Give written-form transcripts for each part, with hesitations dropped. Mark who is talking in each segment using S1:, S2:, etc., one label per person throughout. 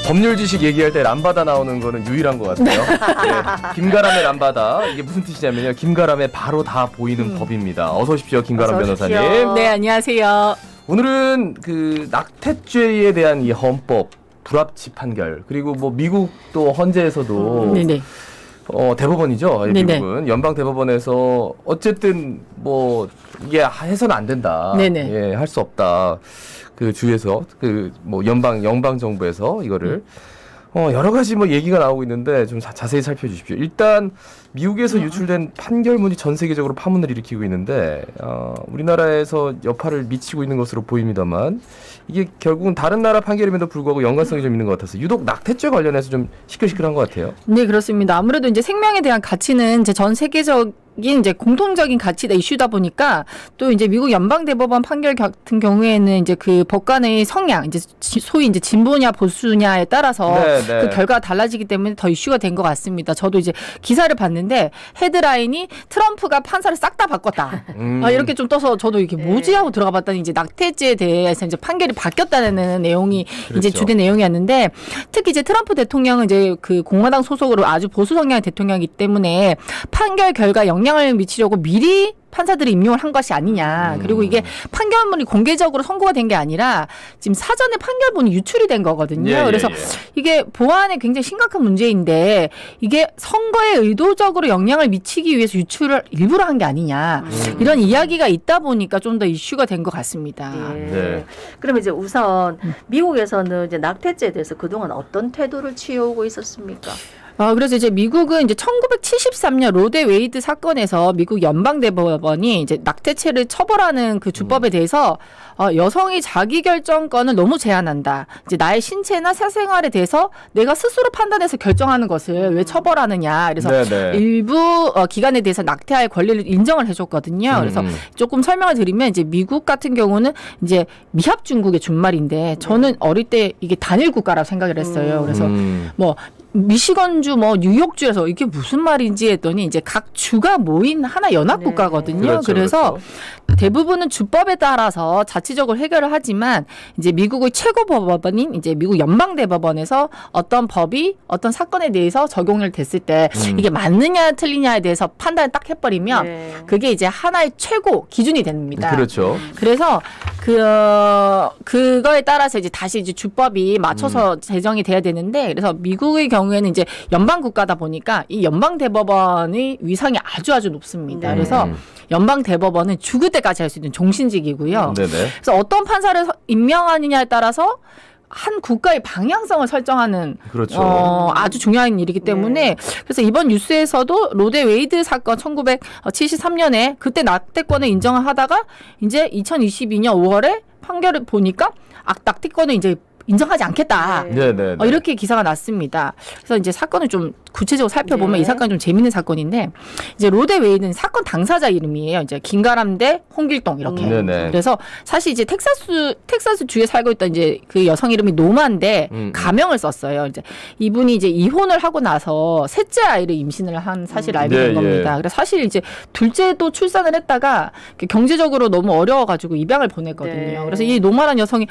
S1: 법률 지식 얘기할 때 람바다 나오는 거는 유일한 것 같아요. 네. 김가람의 람바다. 이게 무슨 뜻이냐면요. 김가람의 바로 다 보이는 법입니다. 어서 오십시오, 김가람 변호사님.
S2: 네, 안녕하세요.
S1: 오늘은 그 낙태죄에 대한 이 헌법 불합치 판결, 그리고 뭐 미국도 헌재에서도
S2: 네네.
S1: 대법원이죠.
S2: 네네.
S1: 미국은 연방 대법원에서 어쨌든 뭐 이게 해서는 안 된다.
S2: 네네.
S1: 예, 할 수 없다. 그 주에서 그 뭐 연방 정부에서 이거를 여러 가지 뭐 얘기가 나오고 있는데 좀 자세히 살펴주십시오. 일단 미국에서 유출된 판결문이 전 세계적으로 파문을 일으키고 있는데 우리나라에서 여파를 미치고 있는 것으로 보입니다만 이게 결국은 다른 나라 판결임에도 불구하고 연관성이 좀 있는 것 같아서 유독 낙태죄 관련해서 좀 시끌시끌한 것 같아요.
S2: 네, 그렇습니다. 아무래도 이제 생명에 대한 가치는 이제 전 세계적인 이제 공통적인 가치다 이슈다 보니까 또 이제 미국 연방 대법원 판결 같은 경우에는 이제 그 법관의 성향, 이제 소위 이제 진보냐 보수냐에 따라서 그 결과가 달라지기 때문에 더 이슈가 된 것 같습니다. 저도 이제 기사를 봤는데 헤드라인이 트럼프가 판사를 싹 다 바꿨다. 이렇게 좀 떠서 저도 이렇게 뭐지 하고 들어가 봤더니 이제 낙태죄에 대해서 이제 판결이 바뀌었다는 내용이
S1: 그렇죠.
S2: 이제 주된 내용이었는데 특히 이제 트럼프 대통령은 이제 그 공화당 소속으로 아주 보수 성향의 대통령이기 때문에 판결 결과 영향을 미치려고 미리 판사들이 임용을 한 것이 아니냐. 그리고 이게 판결문이 공개적으로 선고가 된 게 아니라 지금 사전에 판결문이 유출이 된 거거든요. 그래서 이게 보안에 굉장히 심각한 문제인데 이게 선거에 의도적으로 영향을 미치기 위해서 유출을 일부러 한 게 아니냐. 이런 이야기가 있다 보니까 좀 더 이슈가 된 것 같습니다.
S3: 네. 그럼 이제 우선 미국에서는 이제 낙태죄에 대해서 그동안 어떤 태도를 취해오고 있었습니까?
S2: 그래서 이제 미국은 이제 1973년 로데 웨이드 사건에서 미국 연방대법원이 이제 낙태죄를 처벌하는 그 주법에 대해서 여성이 자기 결정권을 너무 제한한다. 이제 나의 신체나 사생활에 대해서 내가 스스로 판단해서 결정하는 것을 왜 처벌하느냐. 그래서 일부 기관에 대해서 낙태할 권리를 인정을 해줬거든요. 그래서 조금 설명을 드리면 이제 미국 같은 경우는 이제 미합 중국의 준말인데 저는 어릴 때 이게 단일 국가라고 생각을 했어요. 그래서 뭐 미시건주 뭐 뉴욕주에서 이게 무슨 말인지 했더니 이제 각 주가 모인 하나 연합 국가거든요. 그래서 대부분은 주법에 따라서 자치적으로 해결을 하지만 이제 미국의 최고 법원인 이제 미국 연방 대법원에서 어떤 법이 어떤 사건에 대해서 적용을 됐을 때 이게 맞느냐 틀리냐에 대해서 판단을 딱 해버리면 그게 이제 하나의 최고 기준이 됩니다.
S1: 그렇죠.
S2: 그래서 그거에 따라서 이제 다시 이제 주법이 맞춰서 제정이 돼야 되는데 그래서 미국의 경우에는 이제 연방 국가다 보니까 이 연방 대법원의 위상이 아주 높습니다. 그래서 연방 대법원은 죽을 때까지 할 수 있는 종신직이고요. 그래서 어떤 판사를 임명하느냐에 따라서 한 국가의 방향성을 설정하는 아주 중요한 일이기 때문에 그래서 이번 뉴스에서도 로데 웨이드 사건 1973년에 그때 낙태권을 인정을 하다가 이제 2022년 5월에 판결을 보니까 낙태권을 이제 인정하지 않겠다. 이렇게 기사가 났습니다. 그래서 이제 사건을 좀 구체적으로 살펴보면 이 사건이 좀 재밌는 사건인데 이제 로데 웨이드는 사건 당사자 이름이에요. 이제 김가람 대 홍길동 이렇게. 그래서 사실 이제 텍사스 주에 살고 있던 이제 그 여성 이름이 노마인데 가명을 썼어요. 이제 이분이 이제 이혼을 하고 나서 셋째 아이를 임신을 한 사실을 알게 된 겁니다. 그래서 사실 이제 둘째도 출산을 했다가 경제적으로 너무 어려워가지고 입양을 보냈거든요. 그래서 이 노마란 여성이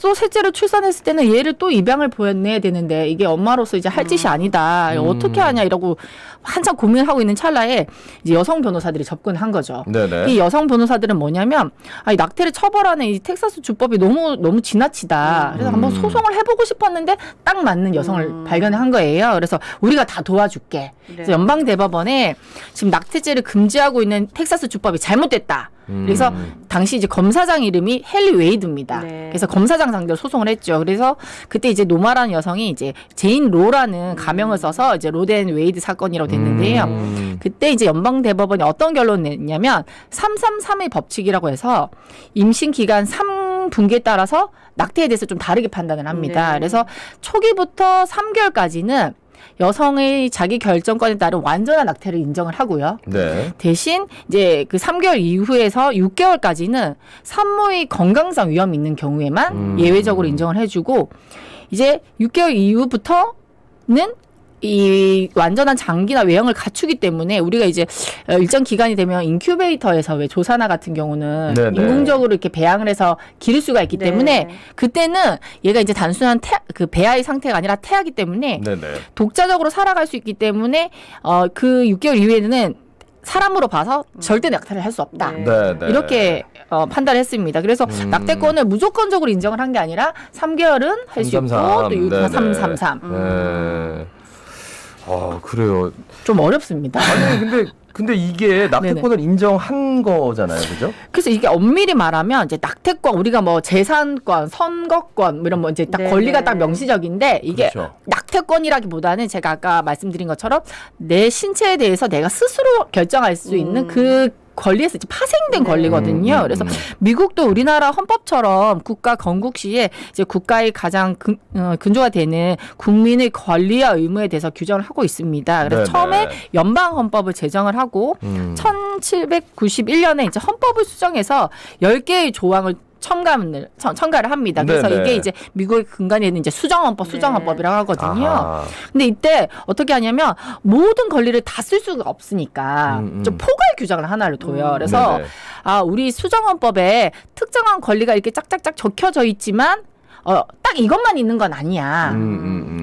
S2: 또 셋째를 출산했을 때는 얘를 또 입양을 보내야 되는데 이게 엄마로서 이제 할 짓이 아니다. 어떻게 하냐 이러고 한참 고민을 하고 있는 찰나에 이제 여성 변호사들이 접근한 거죠. 이 여성 변호사들은 뭐냐면 이 낙태를 처벌하는 이 텍사스 주법이 너무 지나치다. 그래서 한번 소송을 해보고 싶었는데 딱 맞는 여성을 발견한 거예요. 그래서 우리가 다 도와줄게. 그래서 연방 대법원에 지금 낙태죄를 금지하고 있는 텍사스 주법이 잘못됐다. 그래서 당시 이제 검사장 이름이 헨리 웨이드입니다. 그래서 검사장 상대로 소송을 했죠. 그래서 그때 이제 노마라는 여성이 이제 제인 로라는 가명을 써서 이제 로덴 웨이드 사건이라고 됐는데요. 그때 이제 연방 대법원이 어떤 결론을 냈냐면 333의 법칙이라고 해서 임신 기간 3분기에 따라서 낙태에 대해서 좀 다르게 판단을 합니다. 그래서 초기부터 3개월까지는 여성의 자기 결정권에 따른 완전한 낙태를 인정을 하고요. 대신 이제 그 3개월 이후에서 6개월까지는 산모의 건강상 위험이 있는 경우에만 예외적으로 인정을 해주고 이제 6개월 이후부터는 이 완전한 장기나 외형을 갖추기 때문에 우리가 이제 일정 기간이 되면 인큐베이터에서 왜 조사나 같은 경우는
S1: 네네.
S2: 인공적으로 이렇게 배양을 해서 기를 수가 있기
S3: 네.
S2: 때문에 그때는 얘가 이제 단순한 그 배아의 상태가 아니라 태아기 때문에
S1: 네네.
S2: 독자적으로 살아갈 수 있기 때문에 그 6개월 이후에는 사람으로 봐서 절대 낙태를 할 수 없다.
S3: 네.
S1: 네네.
S2: 이렇게 판단했습니다. 그래서 낙태권을 무조건적으로 인정을 한 게 아니라 3개월은 할 수 있고
S1: 333.
S2: 또
S1: 네네.
S2: 333.
S1: 네. 아 그래요.
S2: 좀 어렵습니다.
S1: 아니 근데 이게 낙태권을 인정한 거잖아요, 그죠?
S2: 그래서 이게 엄밀히 말하면 이제 낙태권 우리가 뭐 재산권, 선거권 뭐 이런 뭐 이제 딱
S3: 네네.
S2: 권리가 딱 명시적인데 이게
S1: 그렇죠.
S2: 낙태권이라기보다는 제가 아까 말씀드린 것처럼 내 신체에 대해서 내가 스스로 결정할 수 있는 그 권리에서 이제 파생된 권리거든요. 그래서 미국도 우리나라 헌법처럼 국가 건국 시에 이제 국가의 가장 근조가 되는 국민의 권리와 의무에 대해서 규정을 하고 있습니다. 그래서
S1: 네네.
S2: 처음에 연방 헌법을 제정을 하고 1791년에 이제 헌법을 수정해서 10개의 조항을 첨가를 합니다. 그래서
S1: 네네.
S2: 이게 이제 미국의 근간에 있는 이제 수정헌법, 수정헌법이라고 하거든요.
S1: 아하.
S2: 근데 이때 어떻게 하냐면 모든 권리를 다 쓸 수가 없으니까 좀 포괄 규정을 하나를 둬요. 그래서
S1: 네네.
S2: 우리 수정헌법에 특정한 권리가 이렇게 짝짝짝 적혀져 있지만 딱 이것만 있는 건 아니야.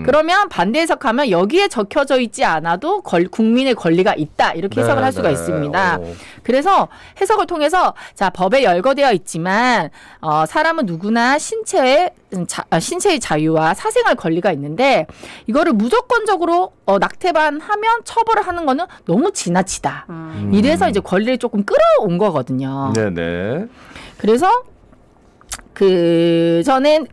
S2: 그러면 반대 해석하면 여기에 적혀져 있지 않아도 국민의 권리가 있다. 이렇게 해석을 할 수가 있습니다. 그래서 해석을 통해서 자 법에 열거되어 있지만 사람은 누구나 신체의 자유와 사생활 권리가 있는데 이거를 무조건적으로 낙태만 하면 처벌을 하는 거는 너무 지나치다. 이래서 이제 권리를 조금 끌어온 거거든요.
S1: 네네.
S2: 그래서 그전에는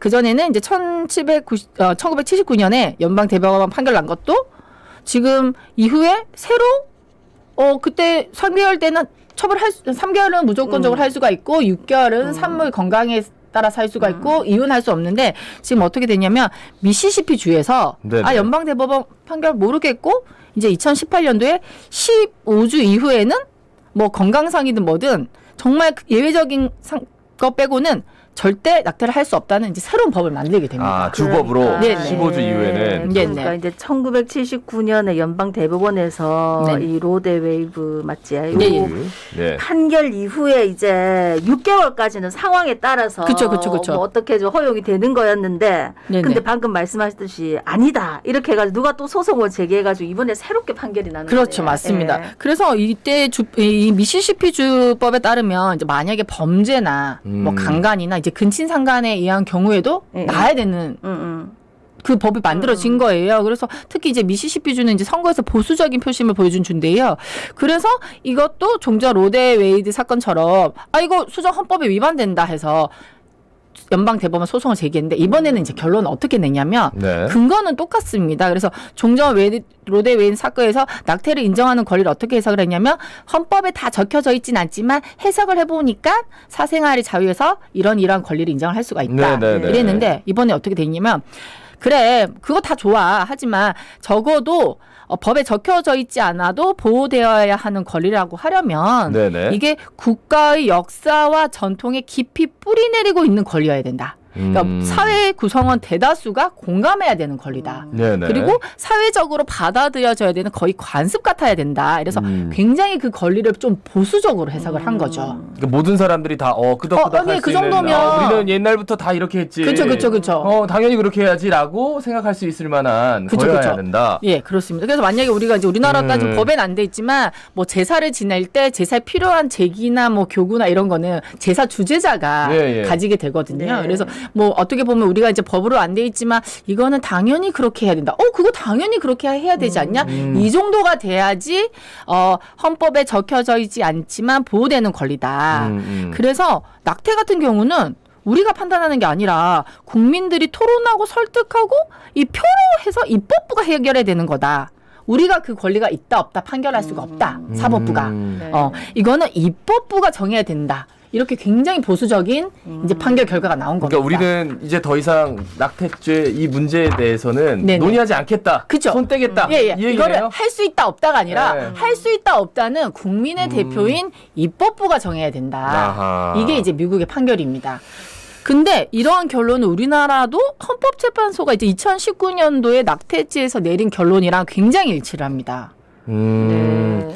S2: 이제 1979년에 연방 대법원 판결 난 것도 지금 이후에 새로 그때 3개월 때는 3개월은 무조건적으로 할 수가 있고 6개월은 산모의 건강에 따라서 할 수가 있고 이혼할 수 없는데 지금 어떻게 됐냐면 미시시피 주에서
S1: 네네.
S2: 연방 대법원 판결 모르겠고 이제 2018년도에 15주 이후에는 뭐 건강상이든 뭐든 정말 예외적인 거 빼고는 절대 낙태를 할 수 없다는 이제 새로운 법을 만들게 됩니다.
S1: 아, 주법으로
S2: 네네.
S1: 15주 이후에는
S3: 그러니까 이제 1979년에 연방 대법원에서
S2: 네네.
S3: 이 로데 웨이브 맞지? 요
S2: 네.
S1: 네.
S3: 판결 이후에 이제 6개월까지는 상황에 따라서
S2: 그쵸.
S3: 뭐 어떻게 좀 허용이 되는 거였는데
S2: 네네.
S3: 근데 방금 말씀하셨듯이 아니다 이렇게 해가지고 누가 또 소송을 제기해가지고 이번에 새롭게 판결이 나는
S2: 그렇죠,
S3: 거예요.
S2: 맞습니다.
S3: 예.
S2: 그래서 이때 이 미시시피 주법에 따르면 이제 만약에 범죄나 뭐 강간이나 이제 근친상간에 의한 경우에도 나야 되는 그 법이 만들어진 거예요. 그래서 특히 이제 미시시피 주는 이제 선거에서 보수적인 표심을 보여준 주인데요. 그래서 이것도 종자 로데 웨이드 사건처럼 이거 수정 헌법에 위반된다 해서 연방 대법원 소송을 제기했는데 이번에는 이제 결론은 어떻게 내냐면
S1: 네.
S2: 근거는 똑같습니다. 그래서 종전 로데 웨이드 사건에서 낙태를 인정하는 권리를 어떻게 해석을 했냐면 헌법에 다 적혀져 있진 않지만 해석을 해보니까 사생활의 자유에서 이런 권리를 인정을 할 수가 있다.
S1: 네네네.
S2: 이랬는데 이번에 어떻게 됐냐면 그래 그거 다 좋아 하지만 적어도 법에 적혀져 있지 않아도 보호되어야 하는 권리라고 하려면
S1: 네네.
S2: 이게 국가의 역사와 전통에 깊이 뿌리내리고 있는 권리여야 된다. 그러니까 사회 구성원 대다수가 공감해야 되는 권리다.
S1: 네네.
S2: 그리고 사회적으로 받아들여져야 되는 거의 관습 같아야 된다. 그래서 굉장히 그 권리를 좀 보수적으로 해석을 한 거죠.
S1: 그러니까 모든 사람들이 다 끄덕끄덕
S2: 네,
S1: 할
S2: 그
S1: 수 있는
S2: 정도면-
S1: 우리는 옛날부터 다 이렇게 했지.
S2: 그렇죠.
S1: 당연히 그렇게 해야지라고 생각할 수 있을 만한 거여야 된다.
S2: 예, 그렇습니다. 그래서 만약에 우리가 이제 우리나라 따지면 법에는 안 돼 있지만 뭐 제사를 지낼 때 제사에 필요한 제기나 뭐 교구나 이런 거는 제사 주재자가
S1: 예.
S2: 가지게 되거든요.
S3: 네.
S2: 그래서 뭐 어떻게 보면 우리가 이제 법으로 안 돼 있지만 이거는 당연히 그렇게 해야 된다. 그거 당연히 그렇게 해야 되지 않냐? 이 정도가 돼야지 헌법에 적혀져 있지 않지만 보호되는 권리다. 그래서 낙태 같은 경우는 우리가 판단하는 게 아니라 국민들이 토론하고 설득하고 이 표로 해서 입법부가 해결해야 되는 거다. 우리가 그 권리가 있다 없다 판결할 수가 없다. 사법부가.
S3: 네.
S2: 이거는 입법부가 정해야 된다. 이렇게 굉장히 보수적인 이제 판결 결과가 나온 겁니다.
S1: 그러니까 우리는 이제 더 이상 낙태죄 이 문제에 대해서는
S2: 네네.
S1: 논의하지 않겠다.
S2: 그쵸.
S1: 손 떼겠다.
S2: 예.
S1: 이
S2: 이거를
S1: 얘기네요.
S2: 할 수 있다 없다가 아니라
S1: 네.
S2: 할 수 있다 없다는 국민의 대표인 입법부가 정해야 된다.
S1: 아하.
S2: 이게 이제 미국의 판결입니다. 근데 이러한 결론은 우리나라도 헌법재판소가 이제 2019년도에 낙태죄에서 내린 결론이랑 굉장히 일치를 합니다.
S3: 네.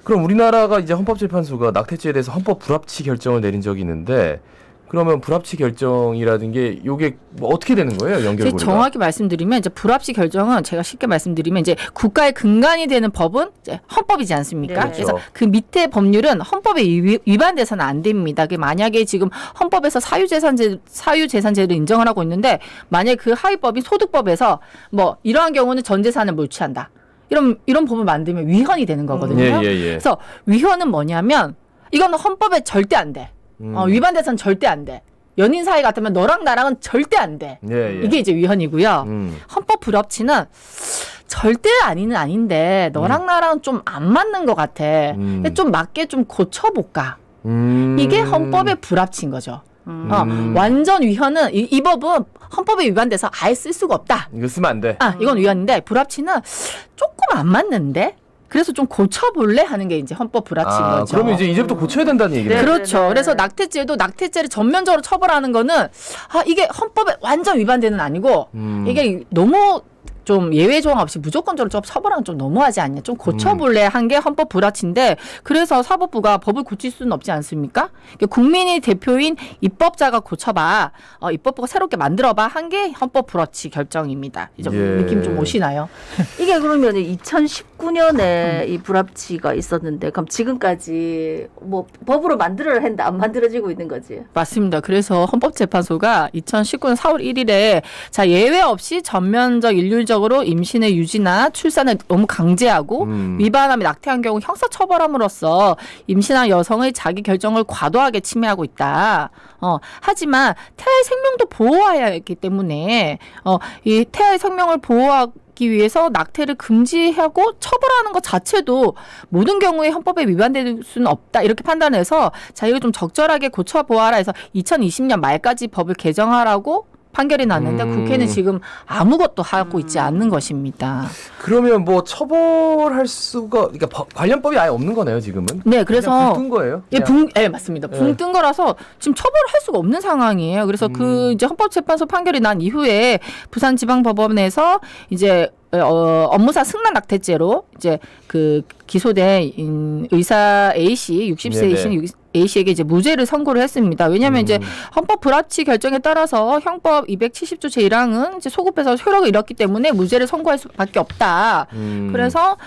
S1: 그럼 우리나라가 이제 헌법재판소가 낙태죄에 대해서 헌법 불합치 결정을 내린 적이 있는데 그러면 불합치 결정이라는 게 요게 뭐 어떻게 되는 거예요?
S2: 제가
S1: 연결고리가?
S2: 정확히 말씀드리면 이제 불합치 결정은 제가 쉽게 말씀드리면 이제 국가의 근간이 되는 법은 이제 헌법이지 않습니까?
S3: 네.
S2: 그래서 그 밑에 법률은 헌법에 위반돼서는 안 됩니다. 그 만약에 지금 헌법에서 사유재산제를 인정을 하고 있는데 만약에 그 하위법인 소득법에서 뭐 이러한 경우는 전 재산을 몰취한다. 이런 법을 만들면 위헌이 되는 거거든요.
S1: 예.
S2: 그래서 위헌은 뭐냐면 이거는 헌법에 절대 안 돼. 위반돼서는 절대 안 돼. 연인 사이 같으면 너랑 나랑은 절대 안 돼.
S1: 예.
S2: 이게 이제 위헌이고요. 헌법 불합치는 절대 아니는 아닌데 너랑 나랑 좀 안 맞는 것 같아. 근데 좀 맞게 좀 고쳐볼까. 이게 헌법의 불합치인 거죠. 완전 위헌은 이 법은 헌법에 위반돼서 아예 쓸 수가 없다.
S1: 이거 쓰면 안 돼.
S2: 이건 위헌인데 불합치는 조금 안 맞는데 그래서 좀 고쳐볼래 하는 게 이제 헌법 불합치인 거죠.
S1: 그러면 이제부터 고쳐야 된다는 얘기네.
S3: 네.
S2: 그렇죠. 그래서 낙태죄를 전면적으로 처벌하는 거는 이게 헌법에 완전 위반되는 아니고 이게 너무 좀 예외 조항 없이 무조건적으로 좀 처벌하는 좀 너무하지 않냐. 좀 고쳐볼래 한 게 헌법 불합치인데 그래서 사법부가 법을 고칠 수는 없지 않습니까? 국민의 대표인 입법자가 고쳐봐. 입법부가 새롭게 만들어봐 한 게 헌법 불합치 결정입니다. 이제 느낌 좀 오시나요?
S3: 이게 그러면 2019년에 이 불합치가 있었는데 그럼 지금까지 뭐 법으로 만들어야 했는데 안 만들어지고 있는 거지.
S2: 맞습니다. 그래서 헌법재판소가 2019년 4월 1일에 자 예외 없이 전면적 일률적으로 임신의 유지나 출산을 너무 강제하고 위반하며 낙태한 경우 형사처벌함으로써 임신한 여성의 자기 결정을 과도하게 침해하고 있다. 하지만 태아의 생명도 보호해야 했기 때문에 이 태아의 생명을 보호하기 위해서 낙태를 금지하고 처벌하는 것 자체도 모든 경우에 헌법에 위반될 수는 없다. 이렇게 판단해서 자 이거 좀 적절하게 고쳐보아라 해서 2020년 말까지 법을 개정하라고 판결이 났는데 국회는 지금 아무것도 하고 있지 않는 것입니다.
S1: 그러면 뭐 처벌할 수가 그러니까 관련법이 아예 없는 거네요, 지금은.
S2: 네, 그래서
S1: 뜬 거예요.
S2: 맞습니다. 붕 뜬 거라서 지금 처벌할 수가 없는 상황이에요. 그래서 그 이제 헌법재판소 판결이 난 이후에 부산지방법원에서 이제 업무상 승낙 낙태죄로 이제 그 기소된 의사 A 씨 60세 A 씨에게 이제 무죄를 선고를 했습니다. 왜냐하면 이제 헌법 불합치 결정에 따라서 형법 270조 제1항은 이제 소급해서 효력을 잃었기 때문에 무죄를 선고할 수밖에 없다. 그래서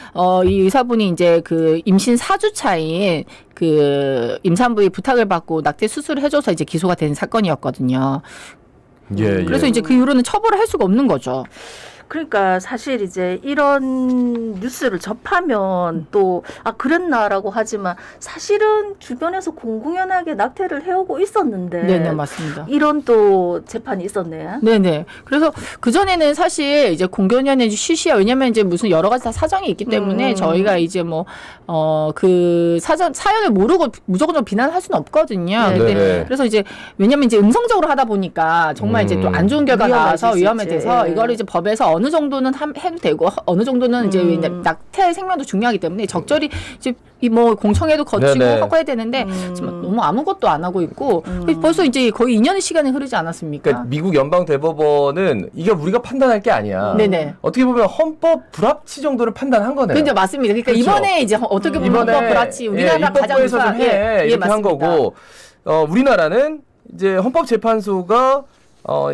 S2: 이 의사분이 이제 그 임신 4주 차인 그 임산부의 부탁을 받고 낙태 수술을 해줘서 이제 기소가 된 사건이었거든요. 그래서 이제 그 이후로는 처벌을 할 수가 없는 거죠.
S3: 그러니까 사실 이제 이런 뉴스를 접하면 또 그랬나라고 하지만 사실은 주변에서 공공연하게 낙태를 해오고 있었는데
S2: 네네 맞습니다.
S3: 이런 또 재판이 있었네.
S2: 네네. 그래서 그 전에는 사실 이제 공공연히 쉬쉬야 왜냐면 이제 무슨 여러 가지 다 사정이 있기 때문에 저희가 이제 뭐 그 사연을 모르고 무조건 좀 비난할 수는 없거든요. 근데 그래서 이제 왜냐면 이제 음성적으로 하다 보니까 정말 이제 또 안 좋은 결과 나와서 위험해져서 이거를 이제 법에서 어느 정도는 해도 되고 어느 정도는 이제 낙태의 생명도 중요하기 때문에 적절히 이제 뭐 공청회도 거치고 하고 해야 되는데 지금 너무 아무것도 안 하고 있고 벌써 이제 거의 2년의 시간이 흐르지 않았습니까?
S1: 그러니까 미국 연방 대법원은 이게 우리가 판단할 게 아니야.
S2: 네네.
S1: 어떻게 보면 헌법 불합치 정도를 판단한 거네요.
S2: 근데 맞습니다. 그러니까
S1: 그렇죠.
S2: 이번에 이제 어떻게 보면 헌법 불합치 우리나라 가장
S1: 입법부에서 좀 해. 이렇게 한 거고 우리나라는 이제 헌법재판소가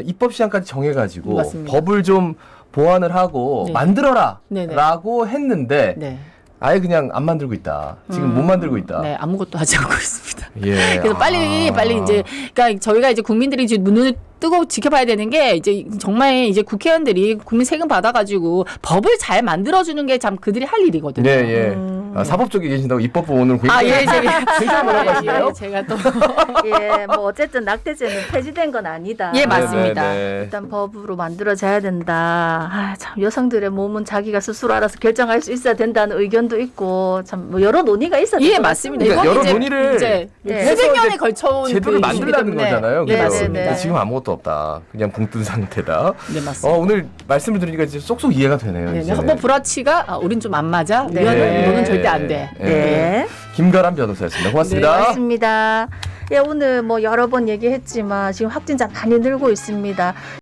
S1: 입법 시한까지 정해가지고
S2: 맞습니다.
S1: 법을 좀 보완을 하고 만들어라 라고 했는데 아예 그냥 안 만들고 있다. 지금 못 만들고 있다.
S2: 네, 아무것도 하지 않고 있습니다.
S1: 예.
S2: 그래서 빨리 이제 그러니까 저희가 이제 국민들이 이제 눈을 뜨고 지켜봐야 되는 게 이제 정말 이제 국회의원들이 국민 세금 받아가지고 법을 잘 만들어주는 게 참 그들이 할 일이거든요.
S1: 네, 사법 쪽에 계신다고 입법부 오늘 굉장히 굉장히 뭐라고 하시나요?
S2: 제가 또
S3: 뭐 어쨌든 낙태죄는 폐지된 건 아니다.
S2: 예, 맞습니다.
S3: 일단 법으로 만들어져야 된다. 참 여성들의 몸은 자기가 스스로 알아서 결정할 수 있어야 된다는 의견도 있고 참 뭐 여러 논의가 있어야
S2: 예, 맞습니다.
S1: 그러니까
S2: 이건
S1: 여러 논의를
S2: 이제 수백 년에 걸쳐온
S1: 제도를 만들라는 거잖아요.
S2: 네,
S1: 그래서
S2: 맞습니다.
S1: 지금 아무것도 없다. 그냥 붕 뜬 상태다.
S2: 네, 맞습니다.
S1: 오늘 말씀을 들으니까 이제 쏙쏙 이해가 되네요.
S2: 네, 헌법 불합치가 우린 좀 안 맞아. 이거는 절대 안 돼.
S1: 김가람 변호사였습니다. 고맙습니다.
S3: 네, 고맙습니다. 예, 오늘 뭐 여러 번 얘기했지만 지금 확진자 많이 늘고 있습니다.